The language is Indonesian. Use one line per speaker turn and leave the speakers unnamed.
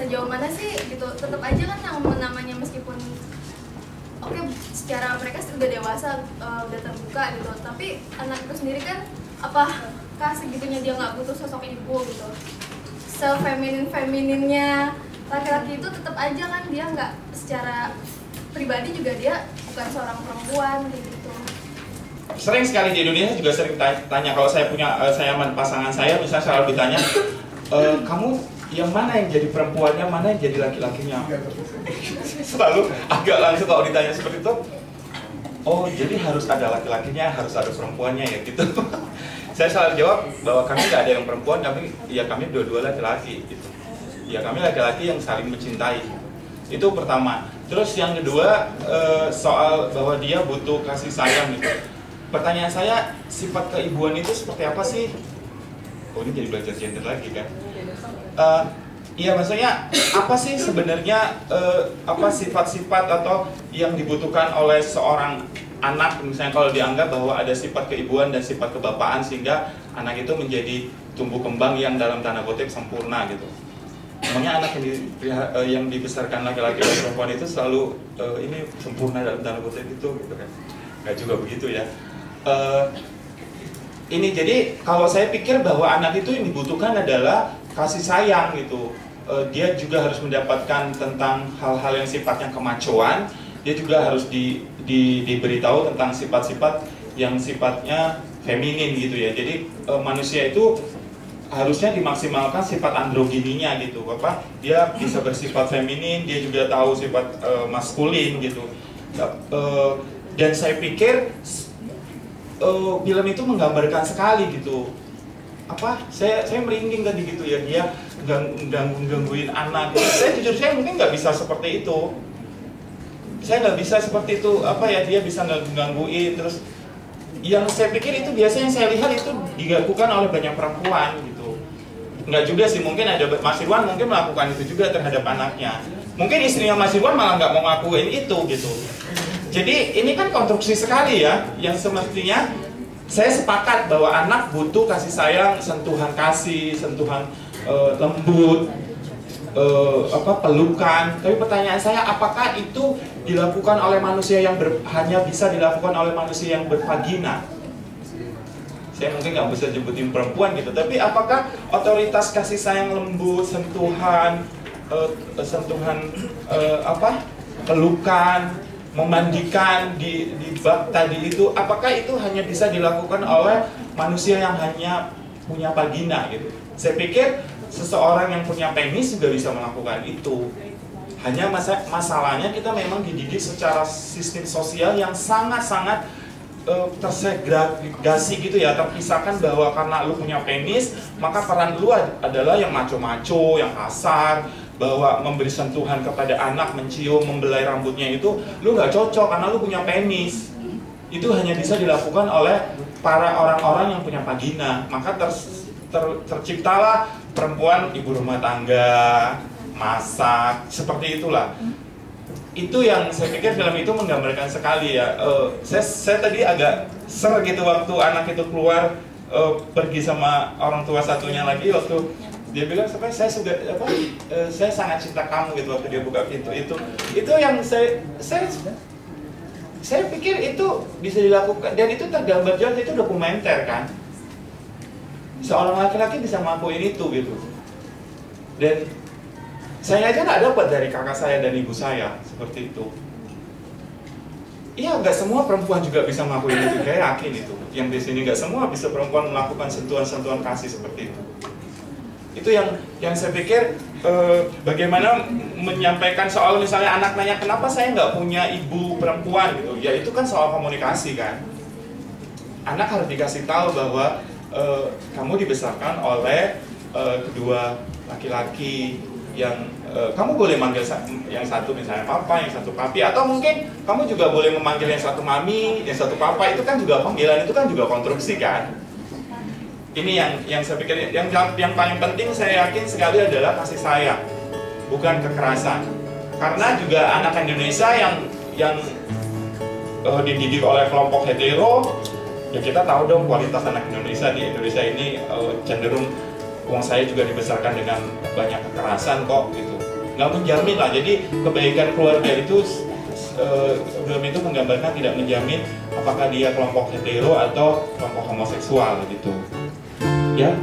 Sejauh mana sih gitu, tetap aja kan yang namanya meskipun oke, secara mereka sudah dewasa, udah terbuka gitu, tapi anak itu sendiri kan apakah segitunya dia nggak butuh sosok ibu gitu, se-feminin-femininnya laki-laki itu tetap aja kan dia nggak, secara pribadi juga dia bukan seorang perempuan gitu.
Sering sekali di Indonesia juga sering tanya, kalau saya punya pasangan saya misalnya selalu ditanya, kamu yang mana yang jadi perempuannya, mana yang jadi laki-lakinya? Selalu agak langsung kalau ditanya seperti itu, oh jadi harus ada laki-lakinya, harus ada perempuannya ya gitu. Saya selalu jawab bahwa kami nggak ada yang perempuan, kami dua-dua laki-laki gitu. Ya kami laki-laki yang saling mencintai. Itu pertama. Terus yang kedua, soal bahwa dia butuh kasih sayang gitu. Pertanyaan saya, sifat keibuan itu seperti apa sih? Oh ini jadi belajar gender lagi kan? Iya maksudnya apa sih sebenarnya sifat-sifat atau yang dibutuhkan oleh seorang anak, misalnya kalau dianggap bahwa ada sifat keibuan dan sifat kebapaan sehingga anak itu menjadi tumbuh kembang yang dalam tanda kutip sempurna gitu. Memangnya anak yang dibesarkan laki-laki dan perempuan itu selalu ini sempurna dalam tanda kutip itu gitu kan? Nggak juga begitu ya. Ini jadi kalau saya pikir bahwa anak itu yang dibutuhkan adalah kasih sayang gitu. Dia juga harus mendapatkan tentang hal-hal yang sifatnya kemacoan. Dia juga harus diberitahu tentang sifat-sifat yang sifatnya feminin gitu ya. Jadi manusia itu harusnya dimaksimalkan sifat androgininya gitu. Dia bisa bersifat feminin, dia juga tahu sifat maskulin gitu. Dan saya pikir film itu menggambarkan sekali gitu. Saya merinding tadi gitu ya, dia gangguin anak. Saya mungkin nggak bisa seperti itu. Saya nggak bisa seperti itu. Dia bisa gangguin terus. Yang saya pikir itu biasanya yang saya lihat itu dilakukan oleh banyak perempuan gitu. Nggak juga sih, mungkin ada Mas Irwan mungkin melakukan itu juga terhadap anaknya. Mungkin istrinya Mas Irwan malah nggak mau ngakuin itu gitu. Jadi ini kan konstruksi sekali ya, yang semestinya saya sepakat bahwa anak butuh kasih sayang, sentuhan kasih, sentuhan lembut, pelukan. Tapi pertanyaan saya, apakah itu dilakukan oleh manusia yang hanya bisa dilakukan oleh manusia yang bervagina? Saya mungkin nggak bisa nyebutin perempuan gitu, tapi apakah otoritas kasih sayang lembut, sentuhan, pelukan, memandikan di bab tadi itu, apakah itu hanya bisa dilakukan oleh manusia yang hanya punya vagina gitu? Saya pikir seseorang yang punya penis juga bisa melakukan itu. Hanya masalahnya kita memang dididik secara sistem sosial yang sangat-sangat tersegregasi gitu ya, terpisahkan bahwa karena lu punya penis maka peran lu adalah yang maco-maco, yang kasar, bahwa memberi sentuhan kepada anak, mencium, membelai rambutnya itu lu nggak cocok karena lu punya penis. Itu hanya bisa dilakukan oleh para orang-orang yang punya vagina. Maka terciptalah perempuan ibu rumah tangga, masak, seperti itulah. Itu yang saya pikir film itu menggambarkan sekali ya. Saya tadi agak ser gitu waktu anak itu keluar pergi sama orang tua satunya lagi, waktu dia bilang saya sangat cinta kamu gitu waktu dia buka pintu itu yang saya pikir itu bisa dilakukan dan itu tergambar jelas, itu dokumenter kan. Seorang laki-laki bisa ngelakuin itu gitu. Dan saya aja nggak dapat dari kakak saya dan ibu saya seperti itu. Iya, nggak semua perempuan juga bisa ngelakuin itu. Saya yakin itu. Yang di sini nggak semua bisa perempuan melakukan sentuhan-sentuhan kasih seperti itu. Itu yang saya pikir bagaimana menyampaikan soal misalnya anak nanya kenapa saya nggak punya ibu perempuan gitu. Ya itu kan soal komunikasi kan. Anak harus dikasih tahu bahwa kamu dibesarkan oleh kedua laki-laki. kamu boleh manggil yang satu misalnya papa, yang satu papi, atau mungkin kamu juga boleh memanggil yang satu mami, yang satu papa. Itu kan juga panggilan, itu kan juga konstruksi kan. Ini yang saya pikir yang paling penting saya yakin sekali adalah kasih sayang, bukan kekerasan. Karena juga anak Indonesia yang dididik oleh kelompok hetero, ya kita tahu dong kualitas anak Indonesia di Indonesia ini cenderung, uang saya juga dibesarkan dengan banyak kekerasan kok gitu. Nggak menjamin lah, jadi kebaikan keluarga itu belum itu menggambarkan tidak menjamin apakah dia kelompok hetero atau kelompok homoseksual gitu. Ya,